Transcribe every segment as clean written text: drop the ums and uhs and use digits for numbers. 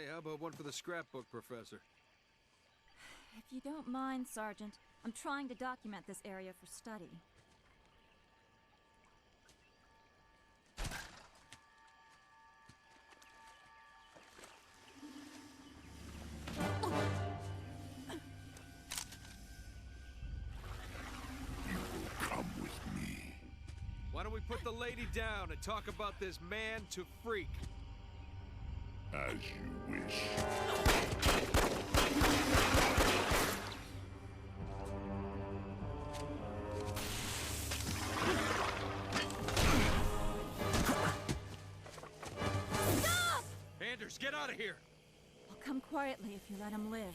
Hey, how about one for the scrapbook, Professor? If you don't mind, Sergeant, I'm trying to document this area for study. Come with me. Why don't we put the lady down and talk about this man to freak? As you wish. Stop! Anders, get out of here! I'll come quietly if you let him live.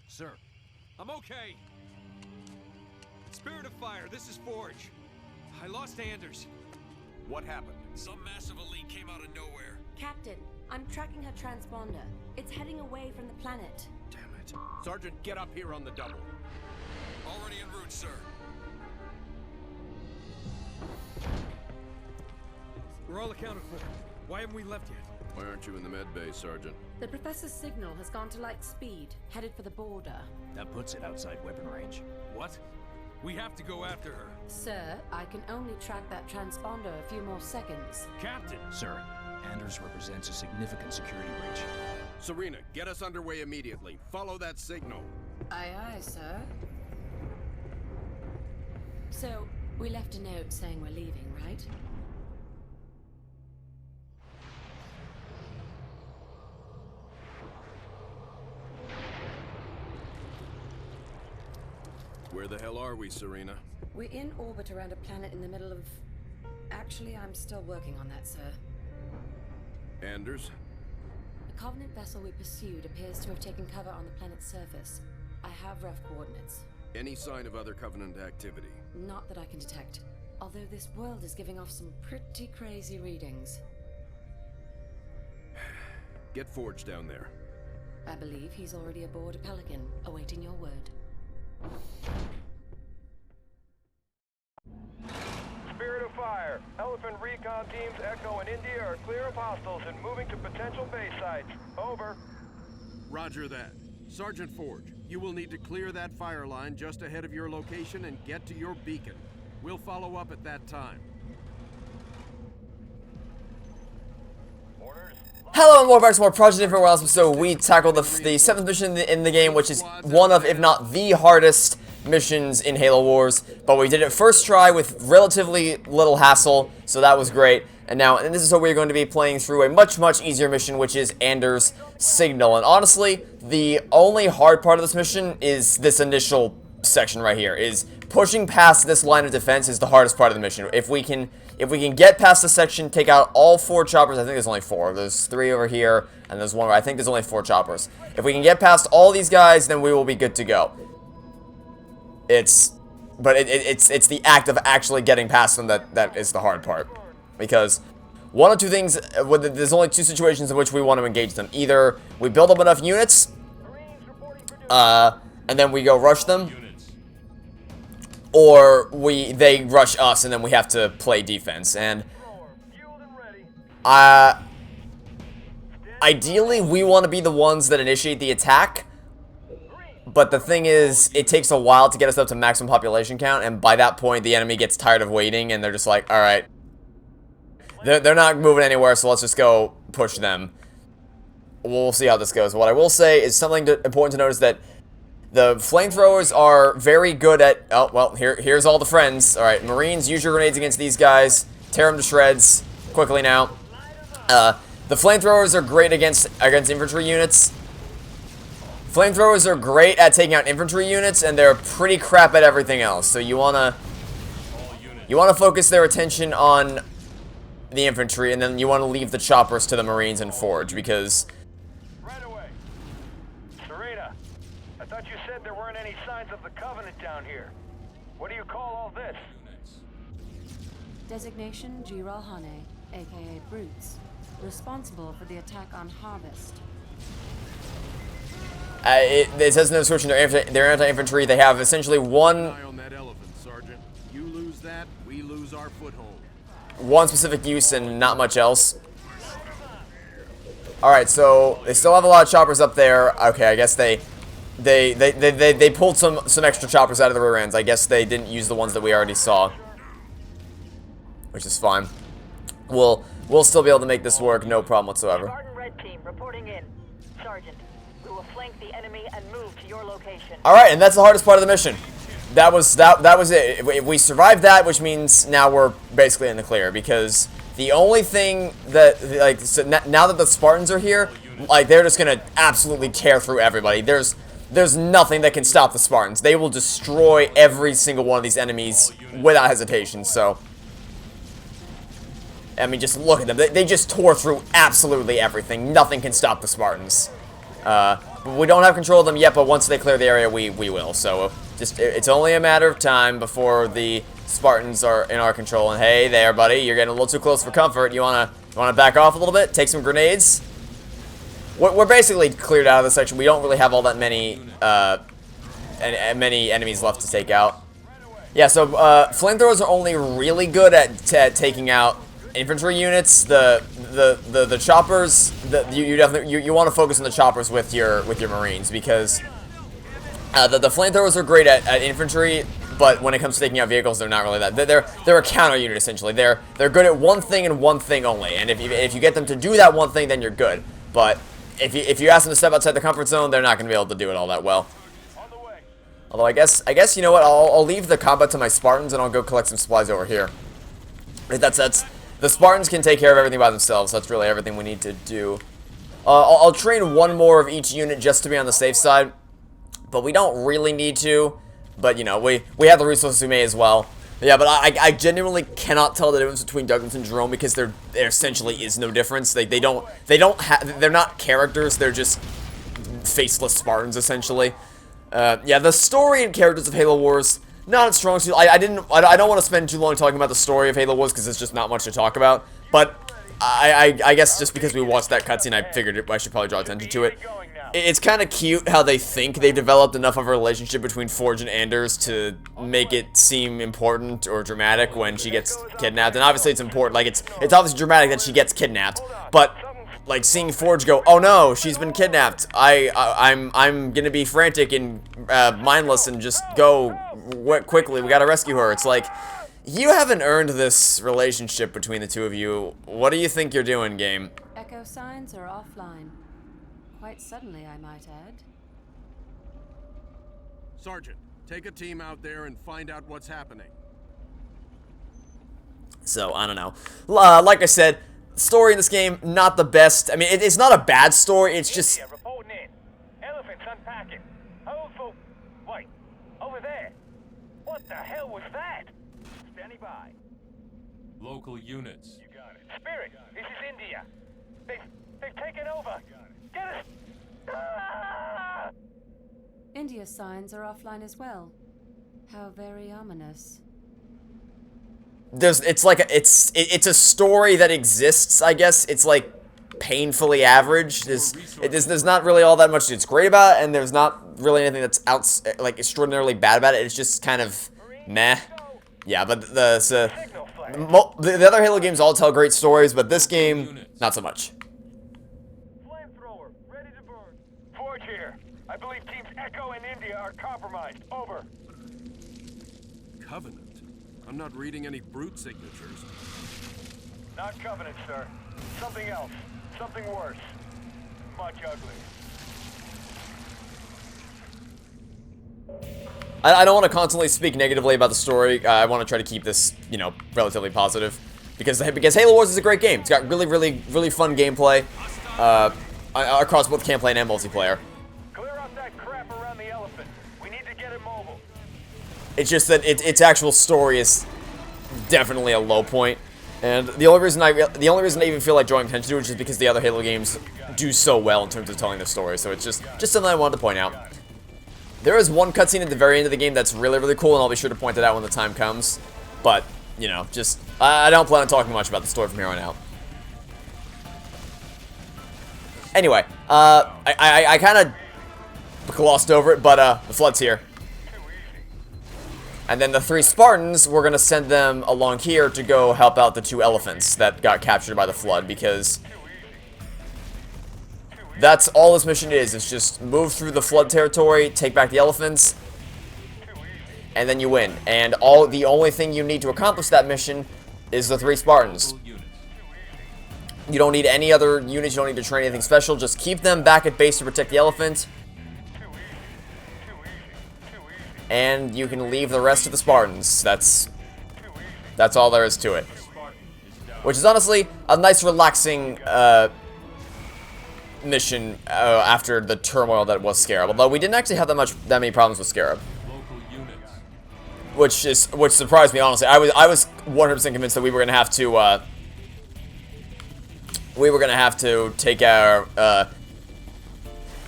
Sir. I'm okay. Spirit of Fire, this is Forge. I lost Anders. What happened? Some massive elite came out of nowhere. Captain, I'm tracking her transponder. It's heading away from the planet. Damn it. Sergeant, get up here on the double. Already en route, sir. We're all accounted for. Why haven't we left yet? Why aren't you in the med bay, Sergeant? The Professor's signal has gone to light speed, headed for the border. That puts it outside weapon range. What? We have to go after her. Sir, I can only track that transponder a few more seconds. Captain! Sir, Anders represents a significant security breach. Serena, get us underway immediately. Follow that signal. Aye, aye, sir. So, we left a note saying we're leaving, right? Where the hell are we, Serena? We're in orbit around a planet in the middle of... Actually, I'm still working on that, sir. Anders? The Covenant vessel we pursued appears to have taken cover on the planet's surface. I have rough coordinates. Any sign of other Covenant activity? Not that I can detect. Although this world is giving off some pretty crazy readings. Get Forge down there. I believe he's already aboard a Pelican, awaiting your word. Spirit of Fire. Elephant recon teams Echo and India are clear of hostiles and moving to potential base sites. Over. Roger that. Sergeant Forge, you will need to clear that fire line just ahead of your location and get to your beacon. We'll follow up at that time. Orders. Hello and welcome back to more Project Infinite Worlds. So we tackled the 7th mission in the game, which is one of, if not the hardest missions in Halo Wars. But we did it first try with relatively little hassle, so that was great. And this is what we're going to be playing through a much, much easier mission, which is Anders' Signal. And honestly, the only hard part of this mission is this initial section right here. Is pushing past this line of defense is the hardest part of the mission. If we can get past this section, take out all 4 choppers. I think there's only 4. There's 3 over here, and there's 1. I think there's only 4 choppers. If we can get past all these guys, then we will be good to go. It's the act of actually getting past them that is the hard part, because one of 2 things. There's only 2 situations in which we want to engage them. Either we build up enough units, and then we go rush them. Or they rush us, and then we have to play defense. And ideally, we want to be the ones that initiate the attack. But the thing is, it takes a while to get us up to maximum population count, and by that point, the enemy gets tired of waiting, and they're just like, all right, they're not moving anywhere, so let's just go push them. We'll see how this goes. What I will say is something important to note is that the flamethrowers are very good at... Oh, well, here's all the friends. Alright, Marines, use your grenades against these guys. Tear them to shreds quickly now. The flamethrowers are great against infantry units. Flamethrowers are great at taking out infantry units, and they're pretty crap at everything else. So you wanna focus their attention on the infantry, and then you want to leave the choppers to the Marines and Forge, because... Right away. Serena, I thought you said there weren't any signs of the Covenant down here. What do you call all this? Designation Jiralhane, aka Brutes. Responsible for the attack on Harvest. It says in the description they're anti-infantry. They have essentially one Eye on that elephant, Sergeant. You lose that, we lose our foothold. one specific use and not much else. Alright, so they still have a lot of choppers up there. Okay, I guess they pulled some extra choppers out of the rear ends. I guess they didn't use the ones that we already saw, which is fine. We'll still be able to make this work, no problem whatsoever. Spartan Red Team reporting in. Sergeant, we will flank the enemy and move to your location. Alright, and that's the hardest part of the mission. That was it. If we survived that, which means now we're basically in the clear, because the only thing that, like, so now that the Spartans are here, like, they're just gonna absolutely tear through everybody. There's nothing that can stop the Spartans. They will destroy every single one of these enemies without hesitation, so... I mean, just look at them. They just tore through absolutely everything. Nothing can stop the Spartans. We don't have control of them yet, but once they clear the area, we will. So, it's only a matter of time before the Spartans are in our control. And hey there, buddy, you're getting a little too close for comfort. You wanna back off a little bit? Take some grenades? We're basically cleared out of this section. We don't really have all that many enemies left to take out. Yeah, so flamethrowers are only really good at taking out infantry units. The choppers, you want to focus on the choppers with your Marines, because the flamethrowers are great at infantry, but when it comes to taking out vehicles, they're not really that. They're a counter unit essentially. They're good at one thing and one thing only, and if you get them to do that one thing, then you're good. But if you ask them to step outside the comfort zone, they're not going to be able to do it all that well. Although I guess you know what, I'll leave the combat to my Spartans and I'll go collect some supplies over here. The Spartans can take care of everything by themselves. That's really everything we need to do. I'll train one more of each unit just to be on the safe side, but we don't really need to. But you know, we have the resources, we may as well. Yeah, but I genuinely cannot tell the difference between Douglas and Jerome, because there essentially is no difference. They're not characters. They're just faceless Spartans essentially. Yeah, the story and characters of Halo Wars, not as strong. I don't want to spend too long talking about the story of Halo Wars because there's just not much to talk about. But I guess just because we watched that cutscene, I figured I should probably draw attention to it. It's kind of cute how they think they've developed enough of a relationship between Forge and Anders to make it seem important or dramatic when she gets kidnapped. And obviously it's important, like it's obviously dramatic that she gets kidnapped, but like seeing Forge go, oh no, she's been kidnapped. I'm gonna be frantic and mindless and just go quickly. We gotta rescue her. It's like, you haven't earned this relationship between the two of you. What do you think you're doing, game? Echo signs are offline. Quite suddenly, I might add. Sergeant, take a team out there and find out what's happening. So, I don't know. Like I said, story in this game, not the best. I mean, it's not a bad story, it's just... Reporting in. Elephants unpacking. Hold for... Wait. Over there. What the hell was that? Standing by. Local units. You got it. Spirit, this is India. They've taken over. Get us... Ah! India's signs are offline as well. How very ominous. It's a story that exists, I guess. It's like painfully average. There's not really all that much that's great about it, and there's not really anything that's like extraordinarily bad about it. It's just kind of meh. Yeah, but the other Halo games all tell great stories, but this game, not so much. Flamethrower, ready to burn. Forge here. I believe teams Echo and India are compromised. Over. Covenant? I'm not reading any brute signatures. Not Covenant, sir. Something else. Something worse. Much uglier. I don't want to constantly speak negatively about the story. I want to try to keep this, you know, relatively positive. Because Halo Wars is a great game. It's got really fun gameplay. Across both campaign and multiplayer. Clear out that crap around the elephant. We need to get it mobile. It's just that its actual story is definitely a low point. And the only reason I even feel like drawing attention to it is just because the other Halo games do so well in terms of telling the story. So it's just something I wanted to point out. There is one cutscene at the very end of the game that's really cool, and I'll be sure to point it out when the time comes. But you know, just, I don't plan on talking much about the story from here on out. Anyway, I kind of glossed over it, but, the Flood's here. And then the 3 Spartans, we're gonna send them along here to go help out the 2 elephants that got captured by the Flood, because that's all this mission is. It's just move through the Flood territory, take back the elephants, and then you win. And the only thing you need to accomplish that mission is the 3 Spartans. You don't need any other units, you don't need to train anything special, just keep them back at base to protect the elephant. And you can leave the rest of the Spartans. That's all there is to it. Which is honestly a nice relaxing mission after the turmoil that was Scarab. Although we didn't actually have that many problems with Scarab. Which surprised me, honestly. I was 100% convinced that we were gonna have to take our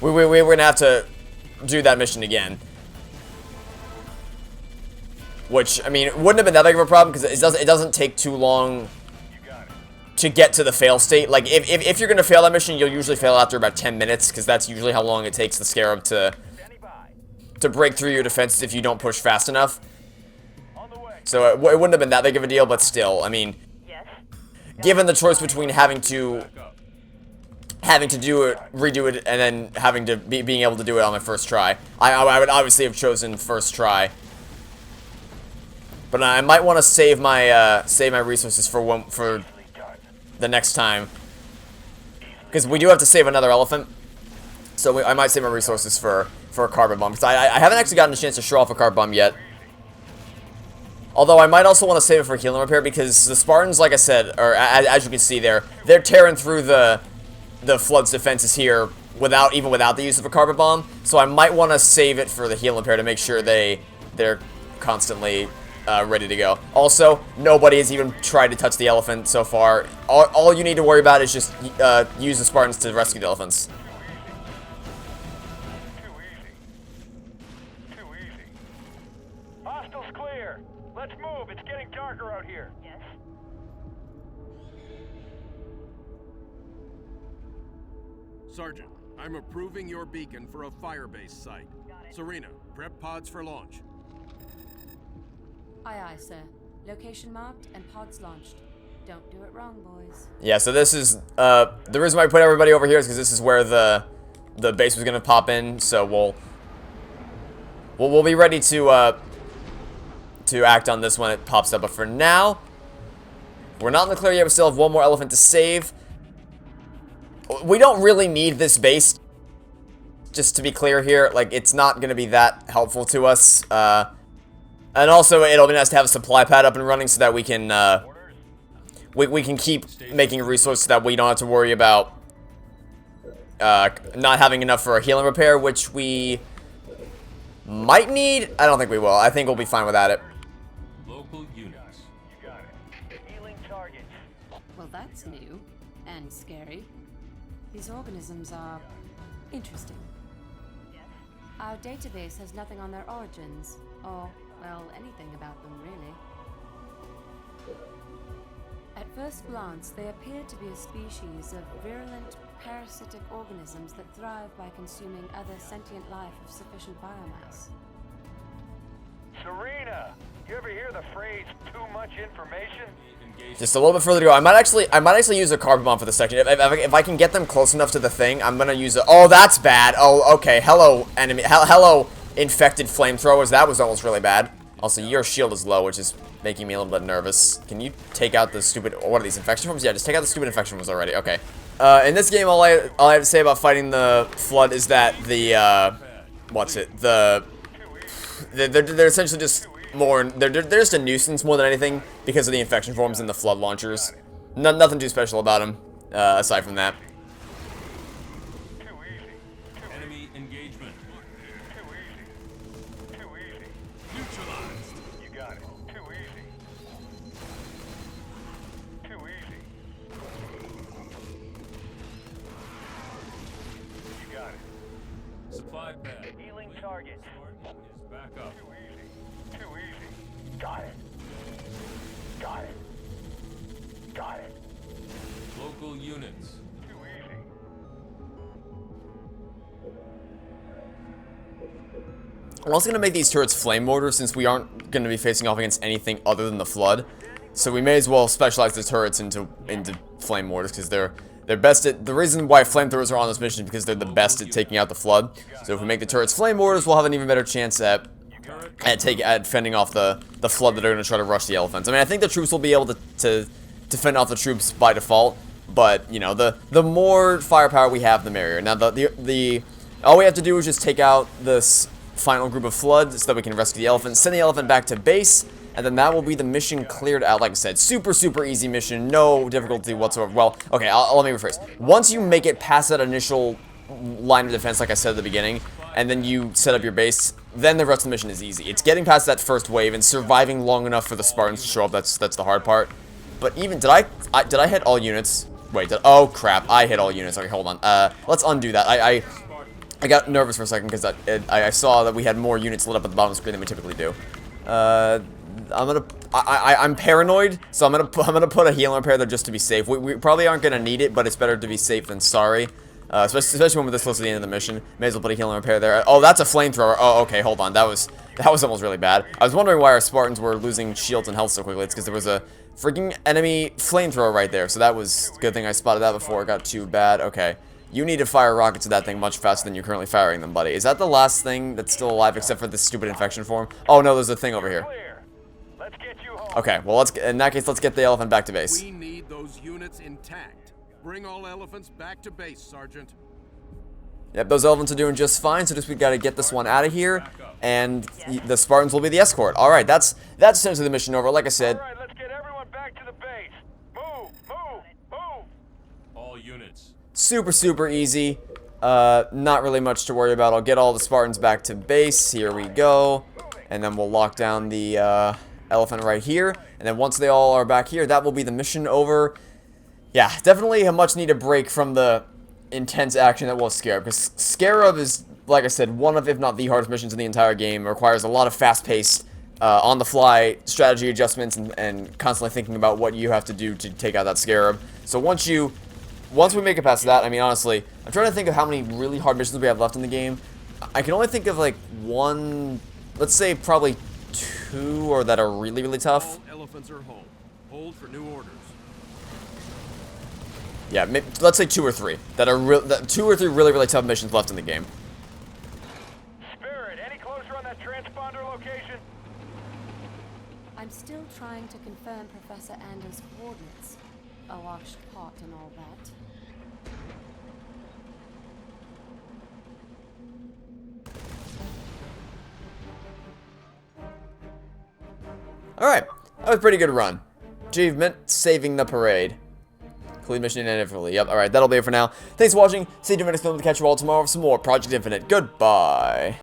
we were gonna have to do that mission again. Which, I mean, wouldn't have been that big of a problem, because it doesn't take too long to get to the fail state. Like, if you're going to fail that mission, you'll usually fail after about 10 minutes, because that's usually how long it takes the Scarab to break through your defenses if you don't push fast enough. So it wouldn't have been that big of a deal, but still, I mean, given the choice between having to do it, redo it, and then having to being able to do it on my first try, I would obviously have chosen first try. But I might want to save my resources for the next time, because we do have to save another elephant. So I might save my resources for a carbon bomb, because I haven't actually gotten a chance to show off a carbon bomb yet. Although I might also want to save it for healing repair, because the Spartans, like I said, or as you can see there, they're tearing through the Flood's defenses here even without the use of a carbon bomb. So I might want to save it for the healing repair to make sure they're constantly ready to go. Also, nobody has even tried to touch the elephant so far. All you need to worry about is just use the Spartans to rescue the elephants. Too easy. Hostiles clear. Let's move. It's getting darker out here. Yes. Sergeant, I'm approving your beacon for a firebase site. Serena, prep pods for launch. Aye, aye, sir. Location marked and pods launched. Don't do it wrong, boys. Yeah, so this is, the reason why I put everybody over here is because this is where the base was gonna pop in, so we'll be ready to act on this when it pops up, but for now, we're not in the clear yet, we still have one more elephant to save. We don't really need this base, just to be clear here, like, it's not gonna be that helpful to us, and also, it'll be nice to have a supply pad up and running so that we can, we can keep making resources so that we don't have to worry about, not having enough for a healing repair, which we might need. I don't think we will. I think we'll be fine without it. Local units. You got it. Healing targets. Well, that's new and scary. These organisms are interesting. Our database has nothing on their origins, or, well, anything about them, really. At first glance, they appear to be a species of virulent, parasitic organisms that thrive by consuming other sentient life of sufficient biomass. Serena, you ever hear the phrase "too much information"? Just a little bit further to go. I might actually use a carbon bomb for this section. If I can get them close enough to the thing, I'm gonna use a. Oh, that's bad. Oh, okay. Hello, enemy. Hello, infected flamethrowers. That was almost really bad. Also, your shield is low, which is making me a little bit nervous. Can you take out the stupid... What are these, infection forms? Yeah, just take out the stupid infection forms already. Okay. In this game, all I have to say about fighting the Flood is that the, what's it? They're essentially just more... They're just a nuisance more than anything because of the infection forms and the Flood launchers. Nothing too special about them, aside from that. Enemy engagement. Too easy. Neutralized. You got it. Too easy. Too easy. You got it. Supply pad. Healing targets. Spartan is back up. Too easy. Too easy. Got it. Got it. Got it. Local units. Too easy. I'm also going to make these turrets flame mortar since we aren't going to be facing off against anything other than the flood. So we may as well specialize the turrets into flame mortars because they're best at... The reason why flamethrowers are on this mission is because they're the best at taking out the flood. So if we make the turrets flame mortars, we'll have an even better chance at fending off the flood that are going to try to rush the elephants. I mean, I think the troops will be able to fend off the troops by default, but, you know, the more firepower we have, the merrier. Now, all we have to do is just take out this final group of flood so that we can rescue the elephant, send the elephant back to base, and then that will be the mission cleared out. Like I said, super easy mission, no difficulty whatsoever. Well, okay, let me rephrase. Once you make it past that initial line of defense, like I said at the beginning, and then you set up your base, then the rest of the mission is easy. It's getting past that first wave and surviving long enough for the Spartans to show up. That's the hard part. But even did I hit all units? Wait, oh crap, I hit all units. Okay, hold on. Let's undo that. I got nervous for a second because I saw that we had more units lit up at the bottom of the screen than we typically do. I'm paranoid, so I'm gonna put a healing repair there just to be safe. We probably aren't gonna need it, but it's better to be safe than sorry. Especially when we're this close to the end of the mission. May as well put a healing repair there. Oh, that's a flamethrower. Oh, okay, hold on. That was almost really bad. I was wondering why our Spartans were losing shields and health so quickly. It's because there was a freaking enemy flamethrower right there. So that was good thing I spotted that before it got too bad. Okay. You need to fire rockets at that thing much faster than you're currently firing them, buddy. Is that the last thing that's still alive except for this stupid infection form? Oh, no, there's a thing over here. Clear. Let's get you home. Okay, well, in that case, let's get the elephant back to base. We need those units intact. Bring all elephants back to base, Sergeant. Yep, those elephants are doing just fine, so just we gotta get this one out of here, and the Spartans will be the escort. Alright, that's essentially the mission over. Like I said, Alright, let's get everyone back to the base. Move, move, move. All units. super easy. Not really much to worry about. I'll get all the Spartans back to base. Here we go. And then we'll lock down the elephant right here. And then once they all are back here, that will be the mission over. Yeah, definitely a much needed break from the intense action that was Scarab, because Scarab is, like I said, one of, if not the hardest missions in the entire game. It requires a lot of fast-paced, on-the-fly strategy adjustments and constantly thinking about what you have to do to take out that Scarab. So once we make it past that, I mean, honestly, I'm trying to think of how many really hard missions we have left in the game. I can only think of, like, one, let's say probably two, or that are really tough. All elephants are home. Hold for new orders. Yeah, maybe, let's say 2 or 3 that are 2 or 3 really tough missions left in the game. Spirit, any closer on that transponder location? I'm still trying to confirm Professor Anders' coordinates. A washed pot and all that. Alright, that was a pretty good run. Achievement, saving the parade. Complete mission inevitably. Yep, alright, that'll be it for now. Thanks for watching. Stay tuned for the next film to catch you all tomorrow for some more Project Infinite. Goodbye.